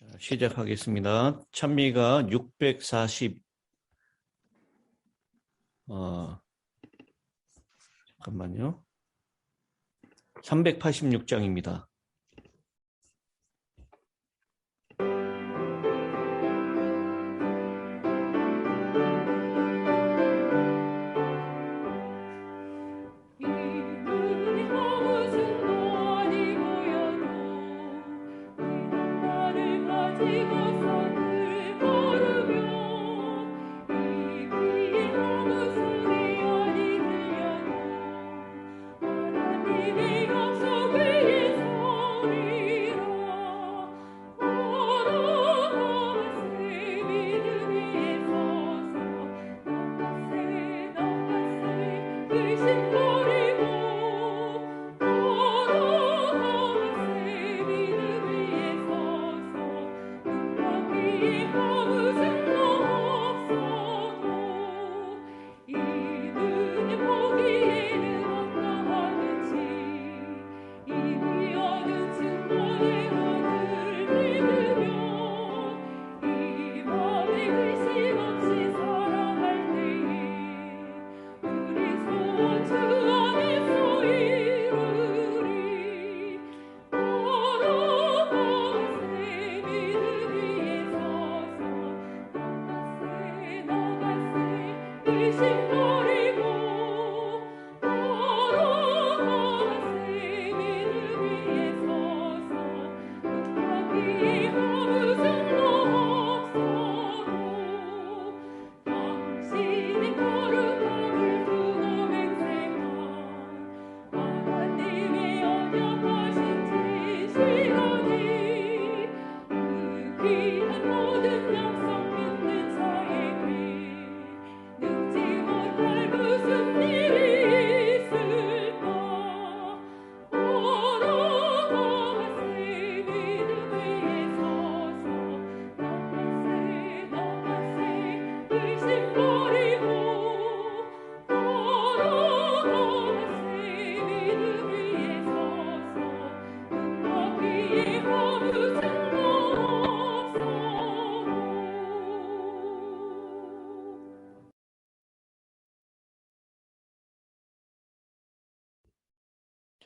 자, 시작하겠습니다. 찬미가 640, 잠깐만요. 386장입니다.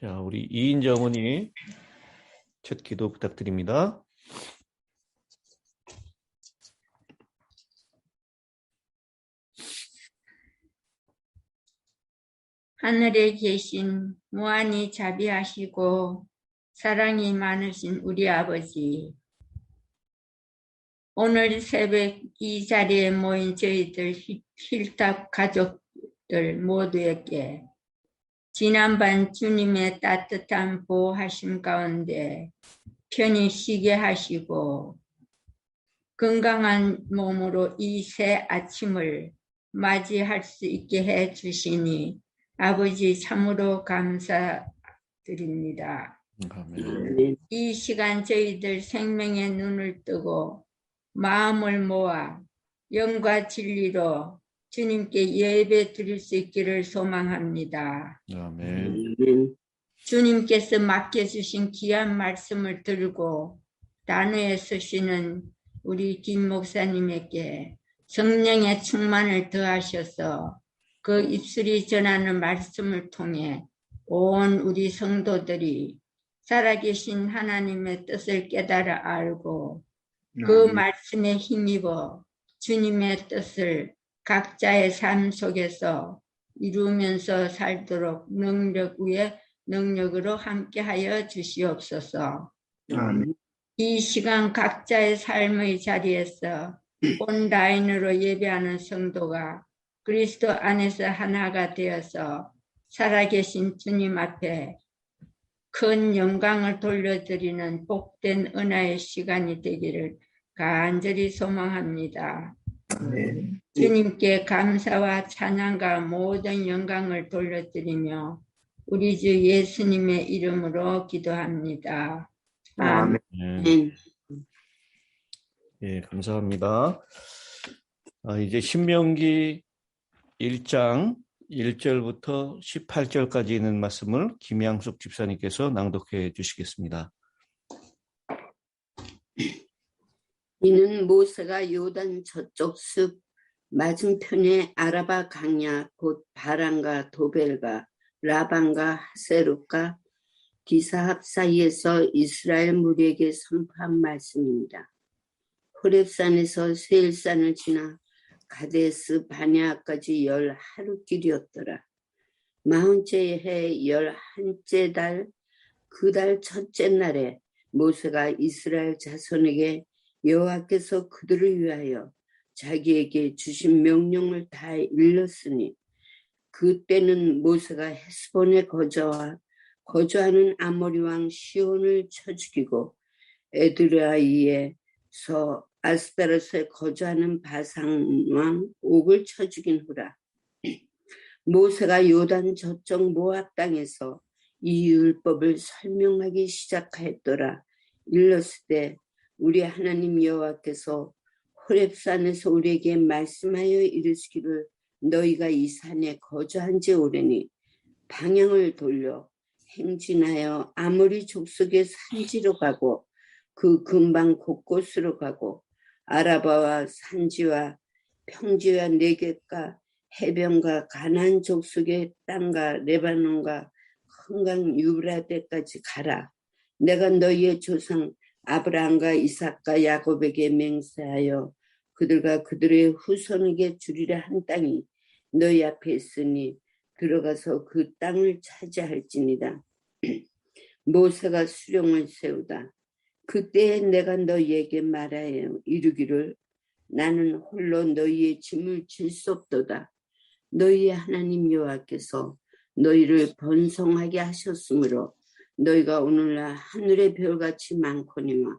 자, 우리 이인정 어머니 첫 기도 부탁드립니다. 하늘에 계신 무한히 자비하시고 사랑이 많으신 우리 아버지, 오늘 새벽 이 자리에 모인 저희들 힐탑 가족들 모두에게 지난밤 주님의 따뜻한 보호하심 가운데 편히 쉬게 하시고 건강한 몸으로 이 새 아침을 맞이할 수 있게 해 주시니 아버지 참으로 감사드립니다. 아멘. 이 시간 저희들 생명의 눈을 뜨고 마음을 모아 영과 진리로 주님께 예배 드릴 수 있기를 소망합니다. 아멘. 주님께서 맡겨주신 귀한 말씀을 들고 단위에 서시는 우리 김 목사님에게 성령의 충만을 더하셔서 그 입술이 전하는 말씀을 통해 온 우리 성도들이 살아계신 하나님의 뜻을 깨달아 알고 그 말씀에 힘입어 주님의 뜻을 각자의 삶 속에서 이루면서 살도록 능력 위에 능력으로 함께하여 주시옵소서. 이 시간 각자의 삶의 자리에서 온라인으로 예배하는 성도가 그리스도 안에서 하나가 되어서 살아계신 주님 앞에 큰 영광을 돌려드리는 복된 은혜의 시간이 되기를 간절히 소망합니다. 주님께 감사와 찬양과 모든 영광을 돌려드리며 우리 주 예수님의 이름으로 기도합니다. 아멘. 예, 감사합니다. 이제 신명기 1장 1절부터 18절까지 있는 말씀을 김양숙 집사님께서 낭독해 주시겠습니다. 이는 모세가 요단 저쪽 숲 맞은편에 아라바 강야 곧 바란과 도벨과 라반과 하세롯과 기사합 사이에서 이스라엘 무리에게 선포한 말씀입니다. 호렙산에서 세일산을 지나 가데스 바네아까지 10하루길이었더라. 40째 해 11째 달 그 달 첫째 날에 모세가 이스라엘 자손에게 여호와께서 그들을 위하여 자기에게 주신 명령을 다 일렀으니 그때는 모세가 헤스본에 거주하는 아모리 왕 시온을 쳐 죽이고 에드라이에서 아스타로스에 거주하는 바산 왕 옥을 쳐 죽인 후라. 모세가 요단 저쪽 모압 땅에서 이 율법을 설명하기 시작하였더라. 일렀을 때 우리 하나님 여호와께서 호렙산에서 우리에게 말씀하여 이르시기를 너희가 이 산에 거주한 지 오래니 방향을 돌려 행진하여 아모리 족속의 산지로 가고 그 근방 곳곳으로 가고 아라바와 산지와 평지와 네겝과 해변과 가나안 족속의 땅과 레바논과 큰강 유브라데까지 가라. 내가 너희의 조상 아브라함과 이삭과 야곱에게 맹세하여 그들과 그들의 후손에게 주리라 한 땅이 너희 앞에 있으니 들어가서 그 땅을 차지할지니라. 모세가 수령을 세우다. 그때에 내가 너희에게 말하여 이르기를 나는 홀로 너희의 짐을 질 수 없도다. 너희의 하나님 여호와께서 너희를 번성하게 하셨으므로 너희가 오늘날 하늘의 별같이 많거니와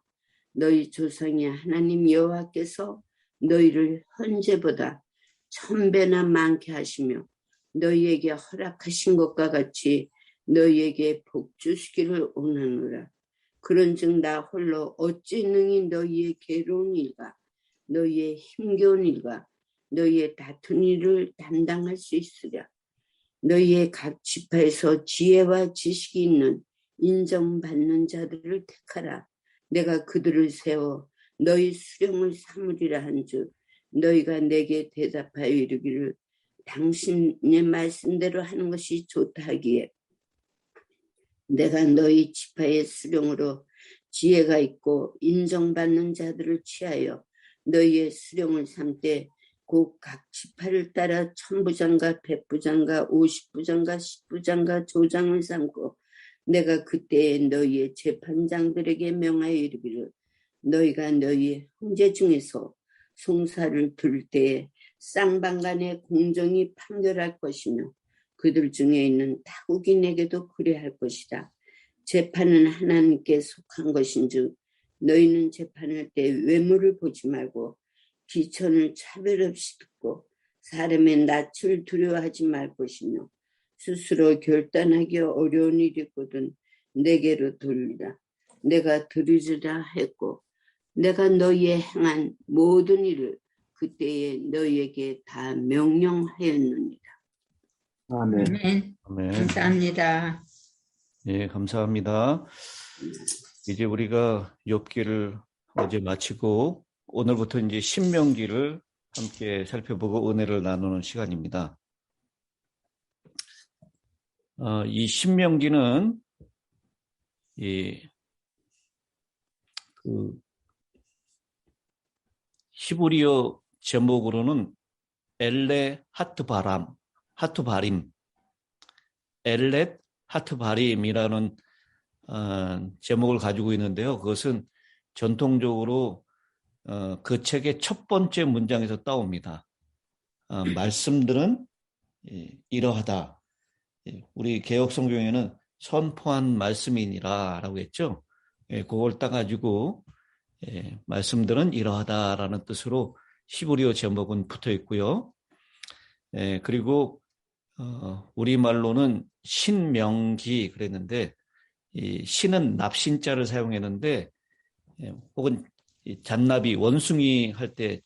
너희 조상의 하나님 여호와께서 너희를 현재보다 1000배나 많게 하시며 너희에게 허락하신 것과 같이 너희에게 복 주시기를 원하노라. 그런즉 나 홀로 어찌 능히 너희의 괴로운 일과 너희의 힘겨운 일과 너희의 다툰 일을 담당할 수 있으랴. 너희의 각 지파에서 지혜와 지식이 있는 인정받는 자들을 택하라. 내가 그들을 세워 너희 수령을 삼으리라 한즉 너희가 내게 대답하여 이르기를 당신의 말씀대로 하는 것이 좋다 하기에 내가 너희 지파의 수령으로 지혜가 있고 인정받는 자들을 취하여 너희의 수령을 삼되 곧 각 지파를 따라 천부장과 백부장과 50부장과 10부장과 조장을 삼고 내가 그때에 너희의 재판장들에게 명하여 이르기를 너희가 너희 형제 중에서 송사를 들을 때에 쌍방간에 공정히 판결할 것이며 그들 중에 있는 타국인에게도 그래할 것이다. 재판은 하나님께 속한 것인즉 너희는 재판할 때 외모를 보지 말고 기천을 차별 없이 듣고 사람의 낯을 두려워하지 말 것이며 스스로 결단하기 어려운 일이 있거든 내게로 돌리라. 내가 들으리라 했고 내가 너희의 행한 모든 일을 그때에 너희에게 다 명령하였느니라. 아멘. 아멘. 아멘. 감사합니다. 예, 감사합니다. 이제 우리가 욥기를 어제 마치고 오늘부터 이제 신명기를 함께 살펴보고 은혜를 나누는 시간입니다. 이 신명기는 히브리어 제목으로는 엘레 하트바림, 엘렛 하트바림이라는 제목을 가지고 있는데요. 그것은 전통적으로 그 책의 첫 번째 문장에서 따옵니다. 말씀들은 이러하다. 우리 개역성경에는 선포한 말씀이니라 라고 했죠. 그걸 따가지고 말씀들은 이러하다라는 뜻으로 히브리어 제목은 붙어 있고요. 그리고 우리말로는 신명기 그랬는데 이 신은 납신자를 사용했는데 혹은 잔나비 원숭이 할 때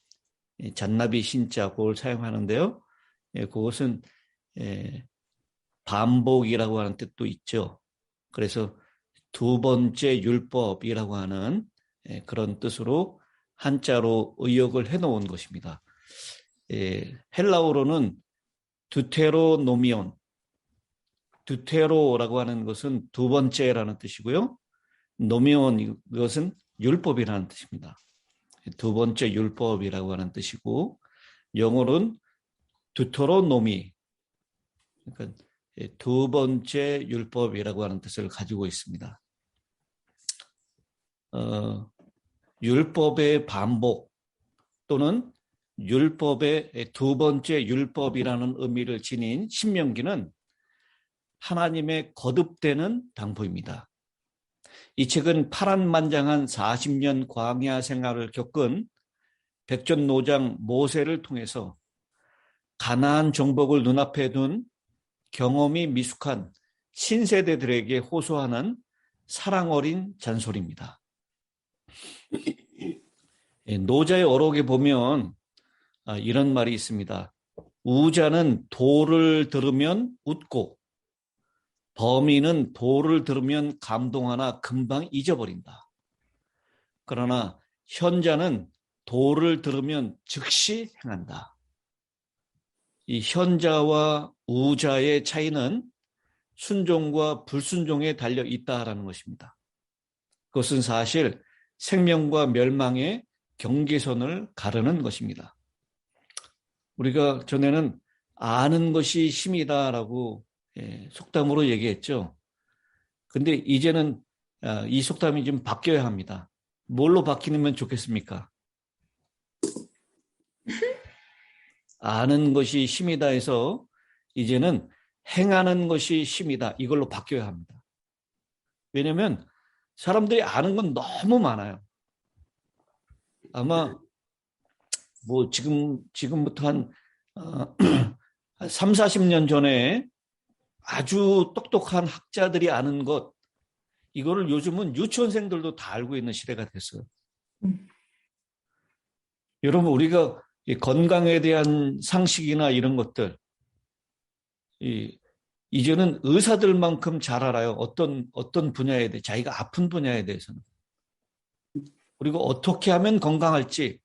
잔나비 신자 그걸 사용하는데요. 그것은 반복이라고 하는 뜻도 있죠. 그래서 두 번째 율법이라고 하는 그런 뜻으로 한자로 의역을 해놓은 것입니다. 헬라어로는 두테로노미온, 두테로라고 하는 것은 두 번째라는 뜻이고요. 노미온, 이것은 율법이라는 뜻입니다. 두 번째 율법이라고 하는 뜻이고, 영어로는 두토로노미, 그러니까 두 번째 율법이라고 하는 뜻을 가지고 있습니다. 율법의 반복 또는 율법의 두 번째 율법이라는 의미를 지닌 신명기는 하나님의 거듭되는 당부입니다. 이 책은 파란만장한 40년 광야 생활을 겪은 백전노장 모세를 통해서 가나안 정복을 눈앞에 둔 경험이 미숙한 신세대들에게 호소하는 사랑 어린 잔소리입니다. 노자의 어록에 보면 이런 말이 있습니다. 우자는 도를 들으면 웃고 범인은 도를 들으면 감동하나 금방 잊어버린다. 그러나 현자는 도를 들으면 즉시 행한다. 이 현자와 우자의 차이는 순종과 불순종에 달려 있다라는 것입니다. 그것은 사실 생명과 멸망의 경계선을 가르는 것입니다. 우리가 전에는 아는 것이 힘이다라고 속담으로 얘기했죠. 근데 이제는 이 속담이 좀 바뀌어야 합니다. 뭘로 바뀌면 좋겠습니까? 아는 것이 힘이다 해서 이제는 행하는 것이 힘이다. 이걸로 바뀌어야 합니다. 왜냐하면 사람들이 아는 건 너무 많아요. 아마 뭐 지금부터 한 3, 40년 전에 아주 똑똑한 학자들이 아는 것, 이거를 요즘은 유치원생들도 다 알고 있는 시대가 됐어요. 여러분, 우리가 이 건강에 대한 상식이나 이런 것들, 이제는 의사들만큼 잘 알아요. 어떤 분야에 대해, 자기가 아픈 분야에 대해서는. 그리고 어떻게 하면 건강할지,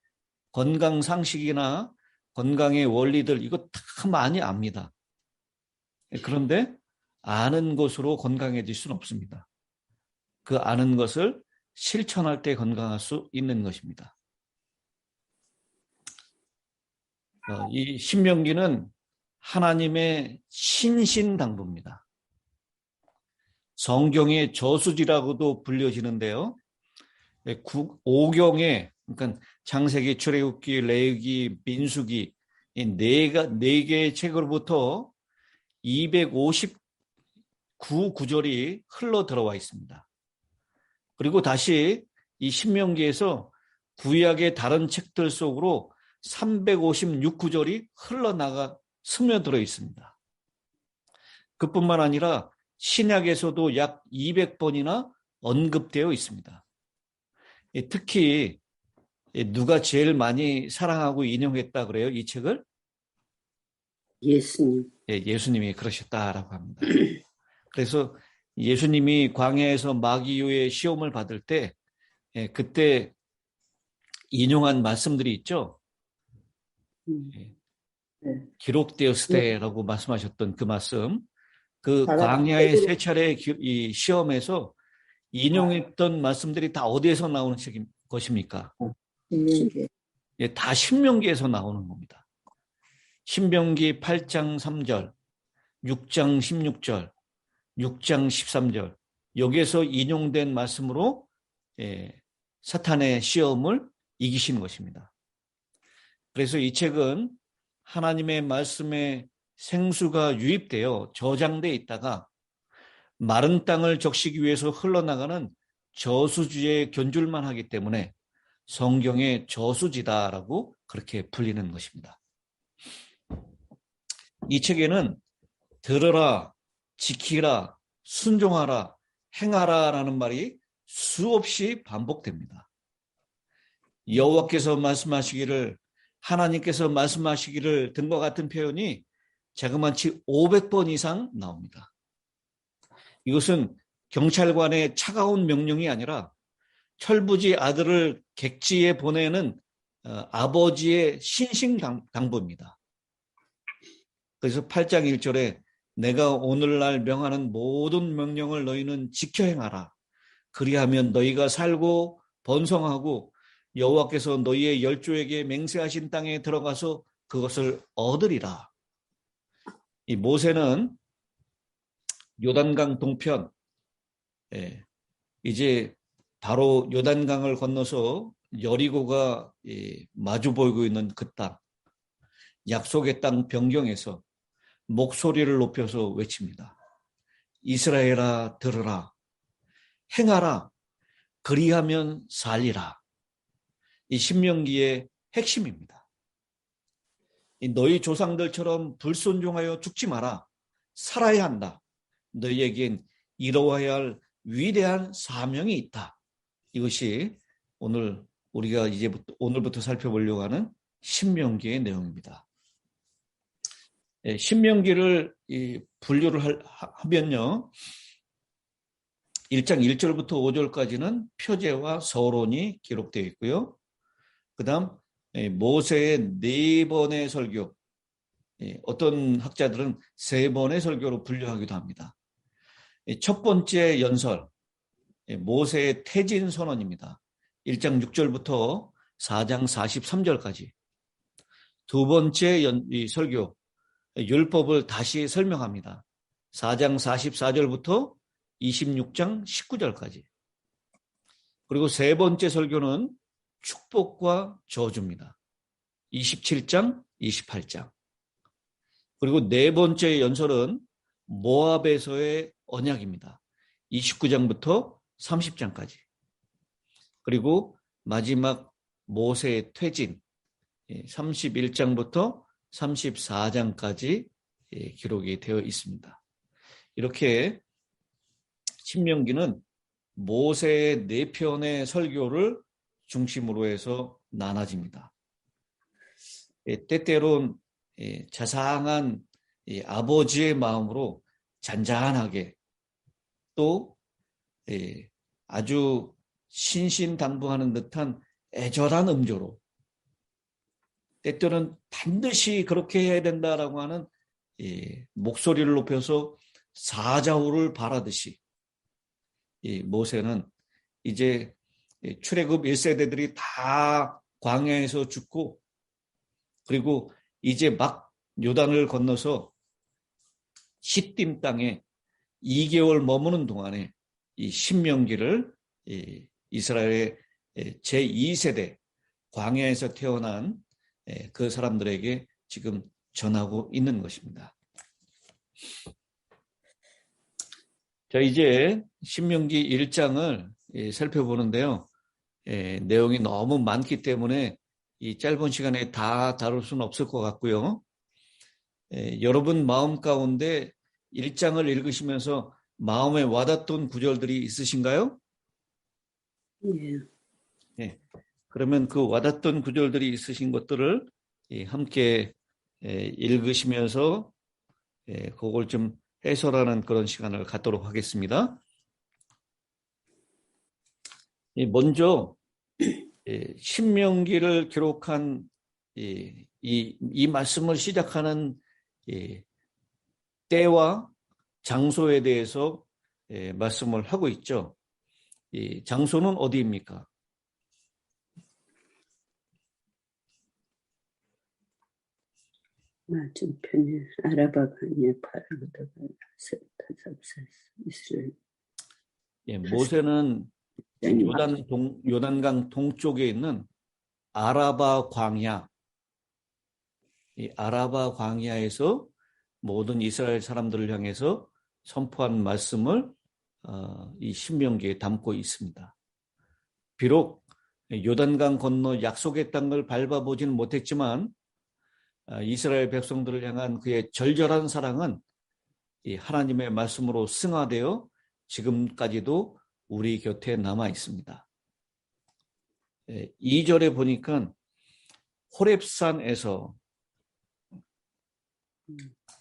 건강 상식이나 건강의 원리들, 이거 다 많이 압니다. 그런데 아는 것으로 건강해질 수는 없습니다. 그 아는 것을 실천할 때 건강할 수 있는 것입니다. 이 신명기는 하나님의 신신당부입니다. 성경의 저수지라고도 불려지는데요. 5경에, 그러니까 창세기, 출애굽기, 레위기, 민수기 이 네 개의 책으로부터 259 구절이 흘러 들어와 있습니다. 그리고 다시 이 신명기에서 구약의 다른 책들 속으로 356구절이 흘러나가 스며들어 있습니다. 그뿐만 아니라 신약에서도 약 200번이나 언급되어 있습니다. 특히 누가 제일 많이 사랑하고 인용했다 그래요? 이 책을? 예수님. 예수님이 그러셨다라고 합니다. 그래서 예수님이 광야에서 마귀의 시험을 받을 때 그때 인용한 말씀들이 있죠. 기록되었을 때라고 말씀하셨던 그 말씀, 그 광야의 세 차례의 이 시험에서 인용했던 말씀들이 다 어디에서 나오는 것입니까? 신명기. 다 신명기에서 나오는 겁니다. 신명기 8장 3절, 6장 16절, 6장 13절, 여기에서 인용된 말씀으로 사탄의 시험을 이기신 것입니다. 그래서 이 책은 하나님의 말씀에 생수가 유입되어 저장되어 있다가 마른 땅을 적시기 위해서 흘러나가는 저수지에 견줄만 하기 때문에 성경의 저수지다라고 그렇게 불리는 것입니다. 이 책에는 들으라, 지키라, 순종하라, 행하라 라는 말이 수없이 반복됩니다. 여호와께서 말씀하시기를, 하나님께서 말씀하시기를 등과 같은 표현이 자그마치 500번 이상 나옵니다. 이것은 경찰관의 차가운 명령이 아니라 철부지 아들을 객지에 보내는 아버지의 신신당부입니다. 그래서 8장 1절에 내가 오늘날 명하는 모든 명령을 너희는 지켜 행하라. 그리하면 너희가 살고 번성하고 여호와께서 너희의 열조에게 맹세하신 땅에 들어가서 그것을 얻으리라. 이 모세는 요단강 동편, 이제 바로 요단강을 건너서 여리고가 마주 보이고 있는 그 땅, 약속의 땅 변경에서 목소리를 높여서 외칩니다. 이스라엘아 들으라. 행하라. 그리하면 살리라. 이 신명기의 핵심입니다. 너희 조상들처럼 불순종하여 죽지 마라. 살아야 한다. 너희에겐 이루어야 할 위대한 사명이 있다. 이것이 오늘 우리가 오늘부터 살펴보려고 하는 신명기의 내용입니다. 신명기를 분류를 하면요. 1장 1절부터 5절까지는 표제와 서론이 기록되어 있고요. 그 다음 모세의 4번의 설교, 어떤 학자들은 3번의 설교로 분류하기도 합니다. 첫 번째 연설, 모세의 퇴진 선언입니다. 1장 6절부터 4장 43절까지. 두 번째 설교, 율법을 다시 설명합니다. 4장 44절부터 26장 19절까지. 그리고 세 번째 설교는 축복과 저주입니다. 27장, 28장. 그리고 네 번째 연설은 모압에서의 언약입니다. 29장부터 30장까지. 그리고 마지막 모세의 퇴진, 31장부터 34장까지 기록이 되어 있습니다. 이렇게 신명기는 모세의 4편의 설교를 중심으로 해서 나눠집니다. 때때론 자상한 아버지의 마음으로 잔잔하게 또 아주 신신당부하는 듯한 애절한 음조로 때때로는 반드시 그렇게 해야 된다라고 하는 목소리를 높여서 사자후를 바라듯이 모세는 이제 출애굽 1세대들이 다 광야에서 죽고 그리고 이제 막 요단을 건너서 시딤 땅에 2개월 머무는 동안에 이 신명기를 이스라엘의 제2세대 광야에서 태어난 그 사람들에게 지금 전하고 있는 것입니다. 자, 이제 신명기 1장을 살펴보는데요. 내용이 너무 많기 때문에 이 짧은 시간에 다 다룰 수는 없을 것 같고요. 여러분 마음 가운데 1장을 읽으시면서 마음에 와닿던 구절들이 있으신가요? 네. 그러면 그 와닿던 구절들이 있으신 것들을 함께 읽으시면서 그걸 좀 해설하는 그런 시간을 갖도록 하겠습니다. 먼저 신명기를 기록한 이 말씀을 시작하는 때와 장소에 대해서 말씀을 하고 있죠. 장소는 어디입니까? 맞은편에 아라바 강의 파라가다가 이스라엘. 모세는 요단강 동쪽에 있는 아라바 광야, 이 아라바 광야에서 모든 이스라엘 사람들을 향해서 선포한 말씀을 이 신명기에 담고 있습니다. 비록 요단강 건너 약속의 땅을 밟아보지는 못했지만 이스라엘 백성들을 향한 그의 절절한 사랑은 이 하나님의 말씀으로 승화되어 지금까지도 우리 곁에 남아 있습니다. 2절에 보니까 호렙산에서,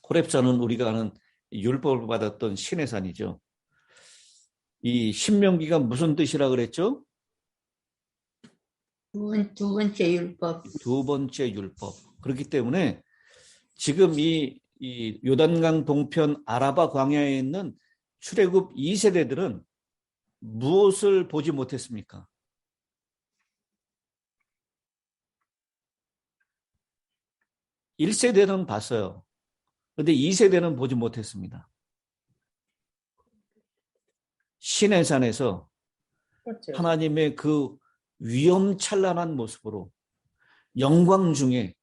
호렙산은 우리가 아는 율법을 받았던 신의 산이죠. 이 신명기가 무슨 뜻이라 그랬죠? 두 번째 율법. 두 번째 율법. 그렇기 때문에 지금 이 요단강 동편 아라바 광야에 있는 출애굽 2세대들은 무엇을 보지 못했습니까? 1세대는 봤어요. 그런데 2세대는 보지 못했습니다. 시내산에서 하나님의 그 위험찬란한 모습으로 영광 중에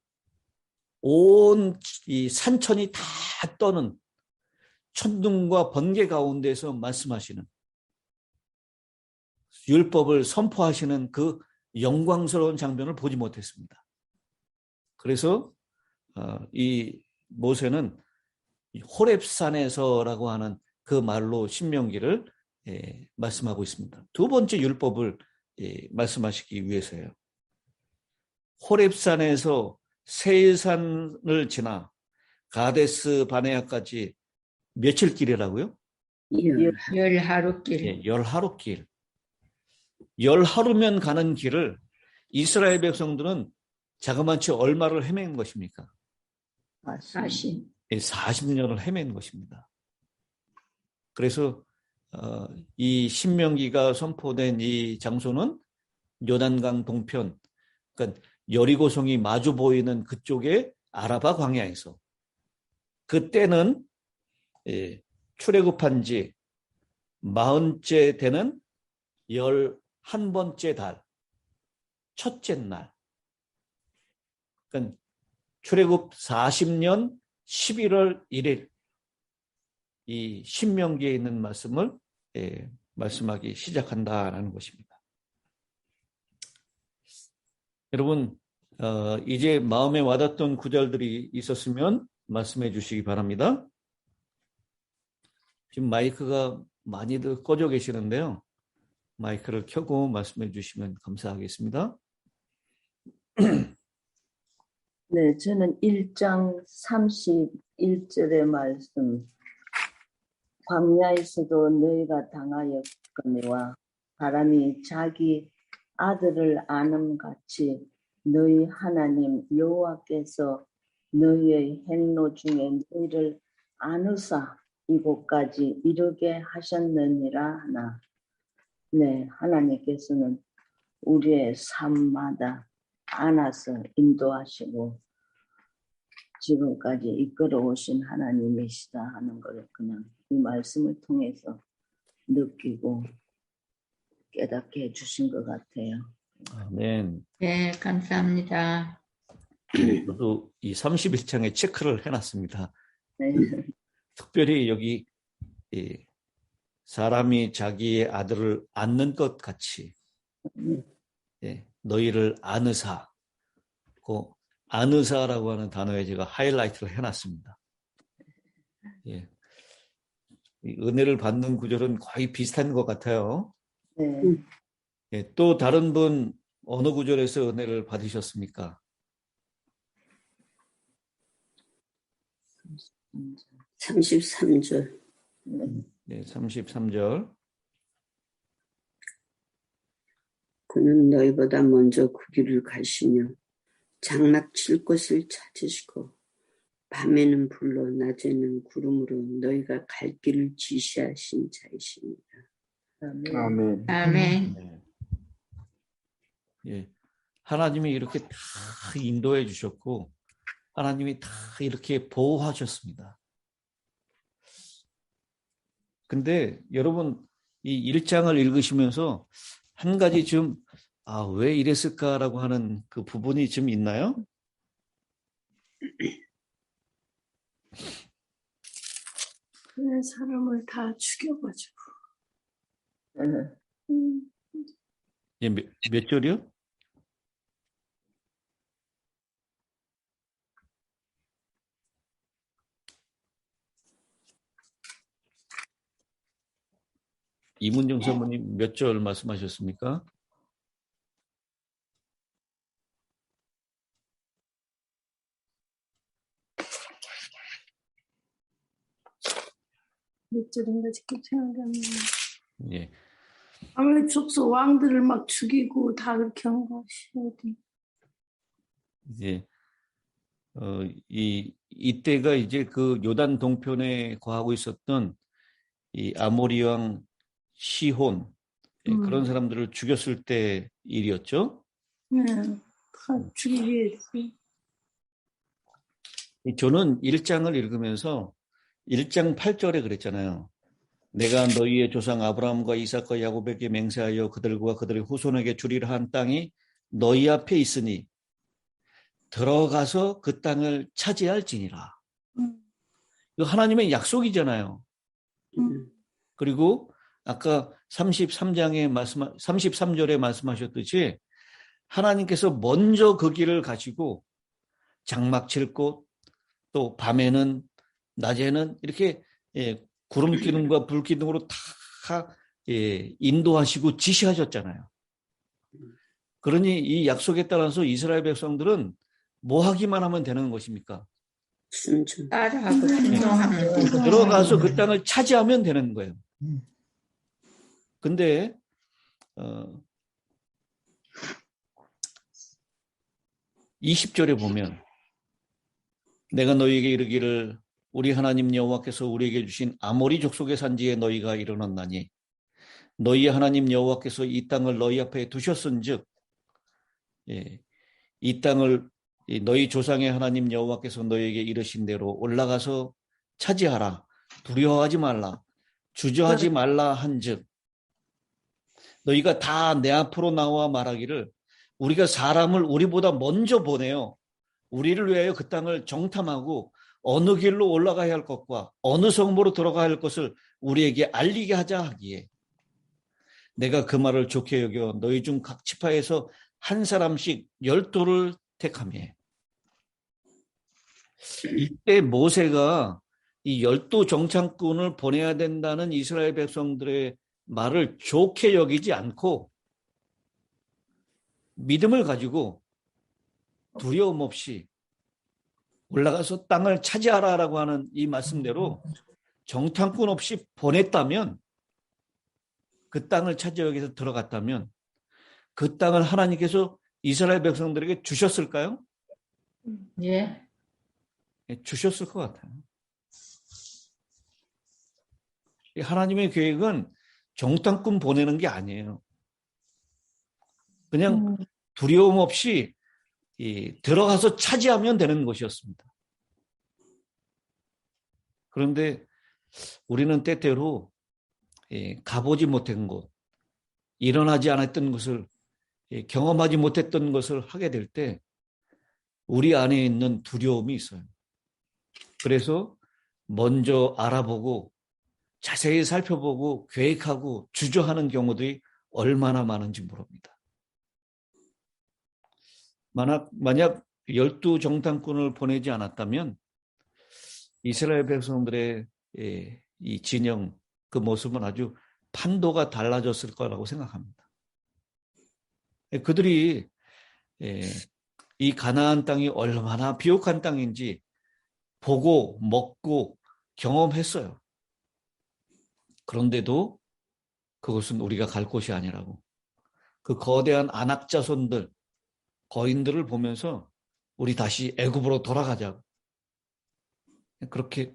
온 이 산천이 다 떠는 천둥과 번개 가운데서 말씀하시는 율법을 선포하시는 그 영광스러운 장면을 보지 못했습니다. 그래서 이 모세는 호렙산에서라고 하는 그 말로 신명기를 말씀하고 있습니다. 두 번째 율법을 말씀하시기 위해서예요. 호렙산에서 세일산을 지나 가데스 바네아까지 며칠 길이라고요? 열 하루길. 예, 10하루길. 10하루면 가는 길을 이스라엘 백성들은 자그마치 얼마를 헤맨 것입니까? 40. 40년을 헤맨 것입니다. 그래서 이 신명기가 선포된 이 장소는 요단강 동편, 그러니까 여리고성이 마주 보이는 그쪽에 아라바 광야에서 그때는 출애굽한 지 40째 되는 11번째 달, 첫째 날. 그러니까 출애굽 40년 11월 1일 이 신명기에 있는 말씀을 말씀하기 시작한다라는 것입니다. 여러분 이제 마음에 와닿던 구절들이 있었으면 말씀해 주시기 바랍니다. 지금 마이크가 많이들 꺼져 계시는데요. 마이크를 켜고 말씀해 주시면 감사하겠습니다. 네, 저는 1장 31절의 말씀. 광야에서도 너희가 당하였거니와 사람이 자기 아들을 아는 같이 너희 하나님 여호와께서 너희의 행로 중에 너희를 아누사 이곳까지 이르게 하셨느니라 하나. 네, 하나님께서는 우리의 삶마다 안아서 인도하시고 지금까지 이끌어 오신 하나님이시다 하는 걸 그냥 이 말씀을 통해서 느끼고 깨닫게 해주신 것 같아요. 아멘. 네, 감사합니다. 저도 이 31장에 체크를 해놨습니다. 네. 특별히 여기 사람이 자기의 아들을 안는 것 같이 너희를 아느사, 그 아느사라고 하는 단어에 제가 하이라이트를 해놨습니다. 예. 은혜를 받는 구절은 거의 비슷한 것 같아요. 네. 예. 또 다른 분 어느 구절에서 은혜를 받으셨습니까? 33절. 네, 33절. 그는 너희보다 먼저 그 길을 가시며 장막 칠 곳을 찾으시고 밤에는 불로 낮에는 구름으로 너희가 갈 길을 지시하신 자이십니다. 아멘. 아멘. 네. 예. 하나님이 이렇게 다 인도해 주셨고 하나님이 다 이렇게 보호하셨습니다. 근데 여러분 이 1장을 읽으시면서 한 가지 좀 왜 이랬을까라고 하는 그 부분이 좀 있나요? 그냥 사람을 다 죽여가지고. 예, 몇 절이요? 이문정 사모님 몇 절 말씀하셨습니까? 몇 절인가 지금 생각이 안 나요. 예. 아무리 족속 왕들을 막 죽이고 다 그렇게 한 것이 어디. 이제 이때가 이제 그 요단 동편에 거하고 있었던 이 아모리 왕 시혼, 그런 사람들을 죽였을 때 일이었죠. 네, 다 죽이게 했지. 저는 1장을 읽으면서 1장 8절에 그랬잖아요. 내가 너희의 조상 아브라함과 이삭과 야곱에게 맹세하여 그들과 그들의 후손에게 주리라 한 땅이 너희 앞에 있으니 들어가서 그 땅을 차지할지니라. 이거 하나님의 약속이잖아요. 그리고 아까 33절에 말씀하셨듯이 하나님께서 먼저 그 길을 가시고 장막 칠 곳, 또 밤에는 낮에는 이렇게 구름 기둥과 불 기둥으로 다 인도하시고 지시하셨잖아요. 그러니 이 약속에 따라서 이스라엘 백성들은 뭐 하기만 하면 되는 것입니까? 따라하고 순종하면 되고. 들어가서 그 땅을 차지하면 되는 거예요. 근데 20절에 보면 내가 너희에게 이르기를 우리 하나님 여호와께서 우리에게 주신 아모리 족속의 산지에 너희가 이르렀나니 너희 하나님 여호와께서 이 땅을 너희 앞에 두셨은즉 이 땅을 너희 조상의 하나님 여호와께서 너희에게 이르신 대로 올라가서 차지하라. 두려워하지 말라. 주저하지 말라 한즉 너희가 다 내 앞으로 나와 말하기를 우리가 사람을 우리보다 먼저 보내요. 우리를 위하여 그 땅을 정탐하고 어느 길로 올라가야 할 것과 어느 성으로 들어가야 할 것을 우리에게 알리게 하자 하기에 내가 그 말을 좋게 여겨 너희 중 각 지파에서 한 사람씩 12를 택하며 이때 모세가 이 12 정탐꾼을 보내야 된다는 이스라엘 백성들의 말을 좋게 여기지 않고 믿음을 가지고 두려움 없이 올라가서 땅을 차지하라라고 하는 이 말씀대로 정탐꾼 없이 보냈다면 그 땅을 차지하기 위해서 들어갔다면 그 땅을 하나님께서 이스라엘 백성들에게 주셨을까요? 예. 주셨을 것 같아요. 하나님의 계획은 정탐꾼 보내는 게 아니에요. 그냥 두려움 없이 들어가서 차지하면 되는 것이었습니다. 그런데 우리는 때때로 가보지 못한 곳, 일어나지 않았던 것을 경험하지 못했던 것을 하게 될 때 우리 안에 있는 두려움이 있어요. 그래서 먼저 알아보고 자세히 살펴보고 계획하고 주저하는 경우들이 얼마나 많은지 모릅니다. 만약 12 정탐꾼을 보내지 않았다면 이스라엘 백성들의 이 진영, 그 모습은 아주 판도가 달라졌을 거라고 생각합니다. 그들이 이 가나안 땅이 얼마나 비옥한 땅인지 보고 먹고 경험했어요. 그런데도 그것은 우리가 갈 곳이 아니라고. 그 거대한 아낙 자손들, 거인들을 보면서 우리 다시 애굽으로 돌아가자고. 그렇게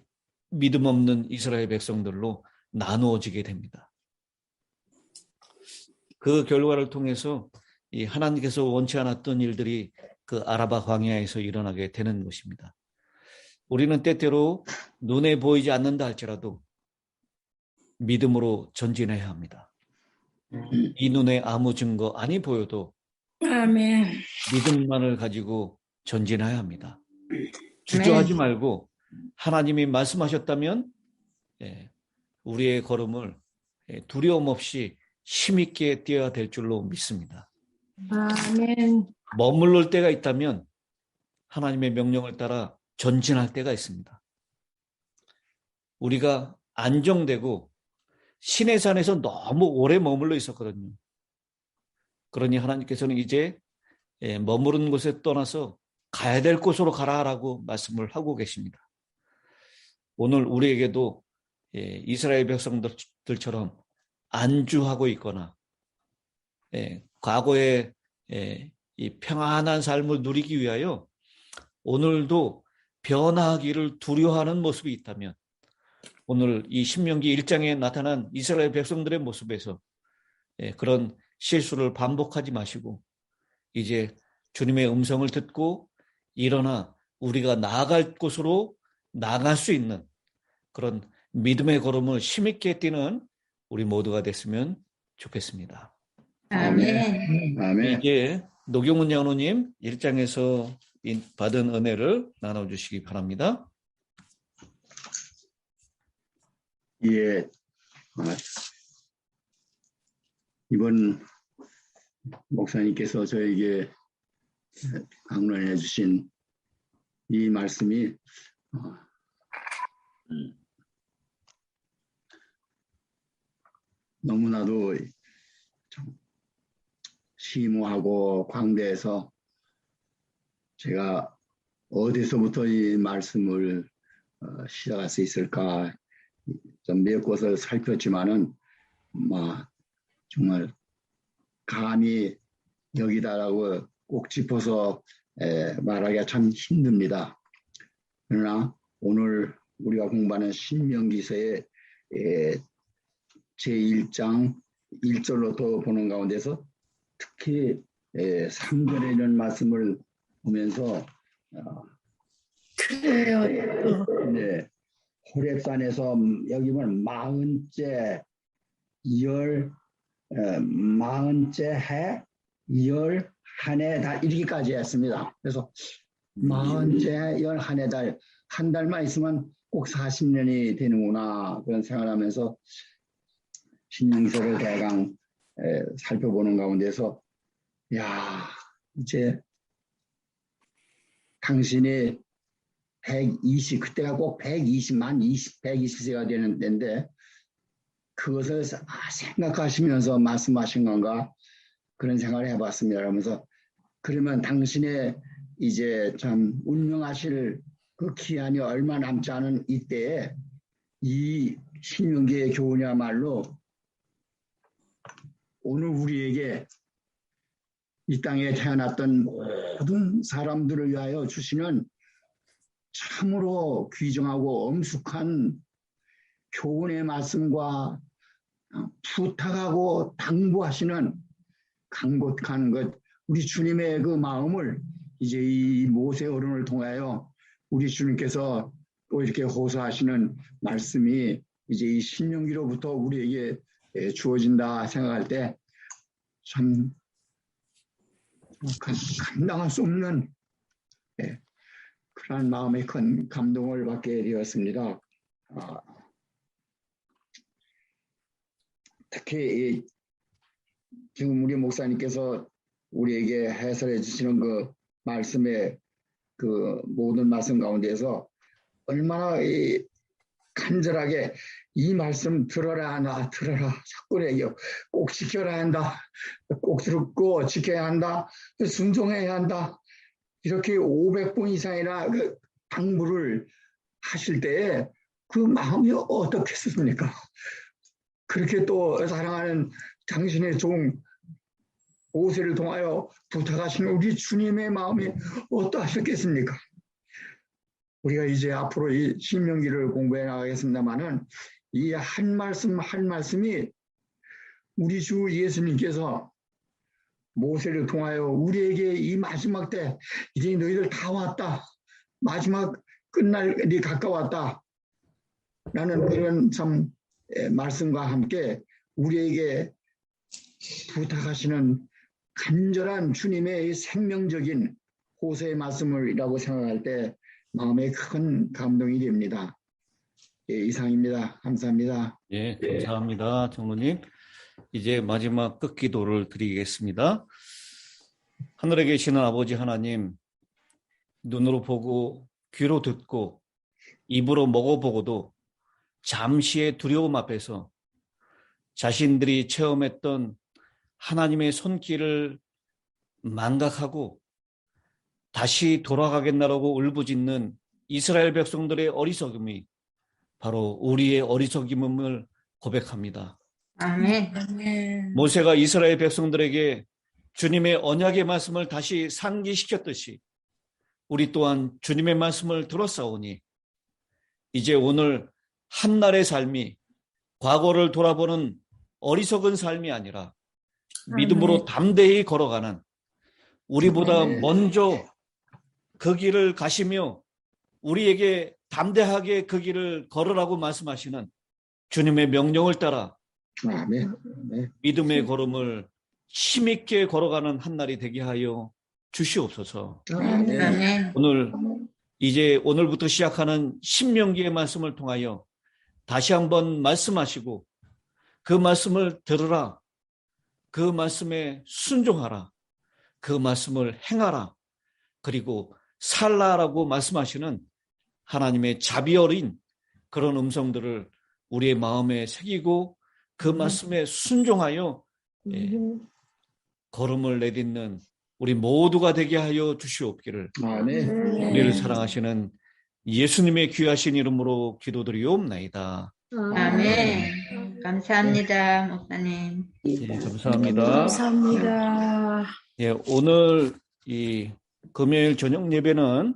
믿음 없는 이스라엘 백성들로 나누어지게 됩니다. 그 결과를 통해서 이 하나님께서 원치 않았던 일들이 그 아라바 광야에서 일어나게 되는 것입니다. 우리는 때때로 눈에 보이지 않는다 할지라도 믿음으로 전진해야 합니다. 이 눈에 아무 증거 아니 보여도 아멘. 믿음만을 가지고 전진해야 합니다. 주저하지 말고 하나님이 말씀하셨다면 우리의 걸음을 두려움 없이 힘있게 뛰어야 될 줄로 믿습니다. 아멘. 머물러 때가 있다면 하나님의 명령을 따라 전진할 때가 있습니다. 우리가 안정되고 시내산에서 너무 오래 머물러 있었거든요. 그러니 하나님께서는 이제 머무른 곳에 떠나서 가야 될 곳으로 가라라고 말씀을 하고 계십니다. 오늘 우리에게도 이스라엘 백성들처럼 안주하고 있거나 과거의 이 평안한 삶을 누리기 위하여 오늘도 변화하기를 두려워하는 모습이 있다면 오늘 이 신명기 1장에 나타난 이스라엘 백성들의 모습에서 그런 실수를 반복하지 마시고 이제 주님의 음성을 듣고 일어나 우리가 나아갈 곳으로 나아갈 수 있는 그런 믿음의 걸음을 힘있게 뛰는 우리 모두가 됐으면 좋겠습니다. 아멘. 아멘. 이제 노경훈 장로님 1장에서 받은 은혜를 나눠주시기 바랍니다. 예. 이번 목사님께서 저에게 강론해 주신 이 말씀이 너무나도 좀 심오하고 광대해서 제가 어디서부터 이 말씀을 시작할 수 있을까 좀 몇 곳을 살폈지만은 정말 감히 여기다라고 꼭 짚어서 말하기가 참 힘듭니다. 그러나 오늘 우리가 공부하는 신명기서의 제1장 1절로부터 보는 가운데서 특히 3절에 이런 말씀을 보면서 그래요. 네, 호렙산에서 여기 보면 40째 해, 열 한 해 달 이렇게까지 했습니다. 그래서 40째 열 한 해 달 한 달만 있으면 꼭 40년이 되는구나 그런 생각을 하면서 신명기서를 대강 살펴보는 가운데서 이제 당신이 120 그때가 꼭 120세가 되는 때인데 그것을 생각하시면서 말씀하신 건가 그런 생각을 해봤습니다. 그러면서 그러면 당신의 이제 참 운명하실 그 기한이 얼마 남지 않은 이때에 이 신명기의 교훈이야말로 오늘 우리에게 이 땅에 태어났던 모든 사람들을 위하여 주시는 참으로 귀중하고 엄숙한 교훈의 말씀과 부탁하고 당부하시는 간곡한 것 우리 주님의 그 마음을 이제 이 모세 어른을 통하여 우리 주님께서 또 이렇게 호소하시는 말씀이 이제 이 신명기로부터 우리에게 주어진다 생각할 때 참 감당할 수 없는 그런 마음의 큰 감동을 받게 되었습니다. 특히 지금 우리 목사님께서 우리에게 해설해 주시는 그 말씀의 그 모든 말씀 가운데서 얼마나 간절하게 이 말씀 들어라 자꾸 얘기해요. 꼭 지켜라 한다. 꼭 듣고 지켜야 한다. 순종해야 한다. 이렇게 500번 이상이나 그 당부를 하실 때에 그 마음이 어떻겠습니까? 그렇게 또 사랑하는 당신의 종 모세를 통하여 부탁하시는 우리 주님의 마음이 어떠하셨겠습니까? 우리가 이제 앞으로 이 신명기를 공부해 나가겠습니다만은 이 한 말씀이 우리 주 예수님께서 모세를 통하여 우리에게 이 마지막 때 이제 너희들 다 왔다. 마지막 끝날이 가까웠다. 라는 그런 참 말씀과 함께 우리에게 부탁하시는 간절한 주님의 생명적인 호소의 말씀이라고 생각할 때 마음에 큰 감동이 됩니다. 이상입니다. 감사합니다. 예, 감사합니다. 장로님. 이제 마지막 끝기도를 드리겠습니다. 하늘에 계시는 아버지 하나님, 눈으로 보고 귀로 듣고 입으로 먹어보고도 잠시의 두려움 앞에서 자신들이 체험했던 하나님의 손길을 망각하고 다시 돌아가겠나라고 울부짖는 이스라엘 백성들의 어리석음이 바로 우리의 어리석임을 고백합니다. 아멘. 모세가 이스라엘 백성들에게 주님의 언약의 말씀을 다시 상기시켰듯이 우리 또한 주님의 말씀을 들었사오니 이제 오늘 한날의 삶이 과거를 돌아보는 어리석은 삶이 아니라 믿음으로 담대히 걸어가는 우리보다 먼저 그 길을 가시며 우리에게 담대하게 그 길을 걸으라고 말씀하시는 주님의 명령을 따라 아멘. 믿음의 걸음을 힘있게 걸어가는 한날이 되게 하여 주시옵소서. 아멘. 오늘부터 시작하는 신명기의 말씀을 통하여 다시 한번 말씀하시고 그 말씀을 들으라. 그 말씀에 순종하라. 그 말씀을 행하라. 그리고 살라라고 말씀하시는 하나님의 자비 어린 그런 음성들을 우리의 마음에 새기고 그 말씀에 순종하여 걸음을 내딛는 우리 모두가 되게 하여 주시옵기를 아멘. 우리를 사랑하시는 예수님의 귀하신 이름으로 기도드리옵나이다. 아멘. 감사합니다, 목사님. 예, 감사합니다. 감사합니다. 예, 오늘 이 금요일 저녁 예배는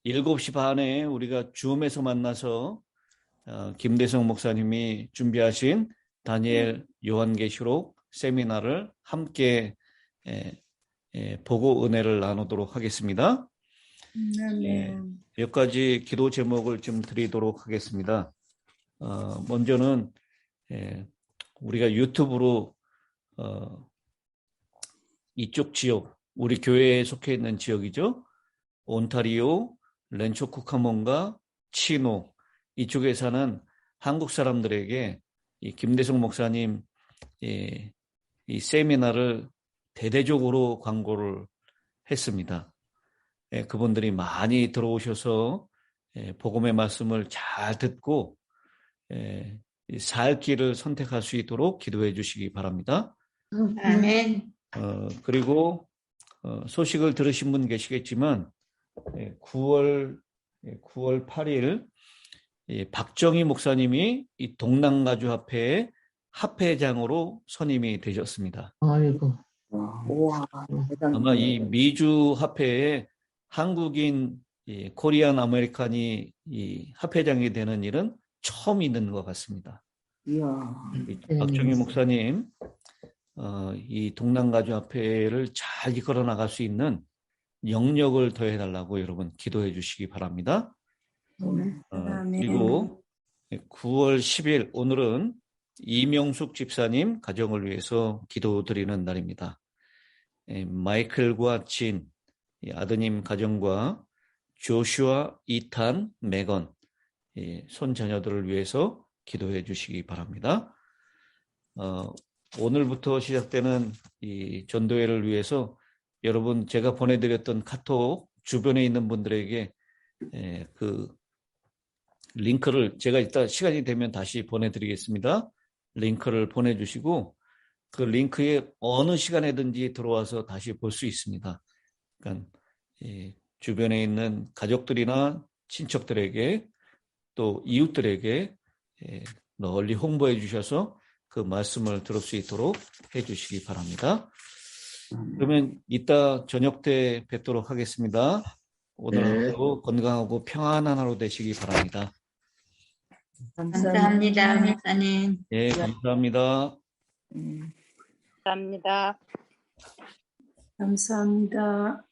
7시 반에 우리가 줌에서 만나서 김대성 목사님이 준비하신 다니엘 요한계시록 세미나를 함께 보고 은혜를 나누도록 하겠습니다. 몇 가지 기도 제목을 좀 드리도록 하겠습니다. 먼저는 우리가 유튜브로 이쪽 지역, 우리 교회에 속해 있는 지역이죠. 온타리오, 렌초 쿠카몬과 치노 이쪽에 사는 한국 사람들에게 이 김대성 목사님 이 세미나를 대대적으로 광고를 했습니다. 그분들이 많이 들어오셔서 복음의 말씀을 잘 듣고 살 길을 선택할 수 있도록 기도해 주시기 바랍니다. 아멘. 그리고 소식을 들으신 분 계시겠지만 9월 8일 박정희 목사님이 이 동남가주합회의 합회장으로 선임이 되셨습니다. 아이고. 우와. 아마 이 미주 합회에 한국인 코리안 아메리칸이 이 합회장이 되는 일은 처음 있는 것 같습니다. 이야. 박정희 목사님 이 동남가주합회를 잘 이끌어 나갈 수 있는 영역을 더해달라고 여러분 기도해 주시기 바랍니다. 그리고 9월 10일 오늘은 이명숙 집사님 가정을 위해서 기도드리는 날입니다. 마이클과 진 아드님 가정과 조슈아, 이탄, 메건 손자녀들을 위해서 기도해 주시기 바랍니다. 오늘부터 시작되는 이 전도회를 위해서 여러분 제가 보내드렸던 카톡 주변에 있는 분들에게 그 링크를 제가 이따 시간이 되면 다시 보내드리겠습니다. 링크를 보내주시고 그 링크에 어느 시간에든지 들어와서 다시 볼 수 있습니다. 그러니까 주변에 있는 가족들이나 친척들에게 또 이웃들에게 널리 홍보해 주셔서 그 말씀을 들을 수 있도록 해 주시기 바랍니다. 그러면 이따 저녁 때 뵙도록 하겠습니다. 오늘 하루 건강하고 평안한 하루 되시기 바랍니다. 감사합니다, 목사님. 예, 감사합니다. 감사합니다. 감사합니다.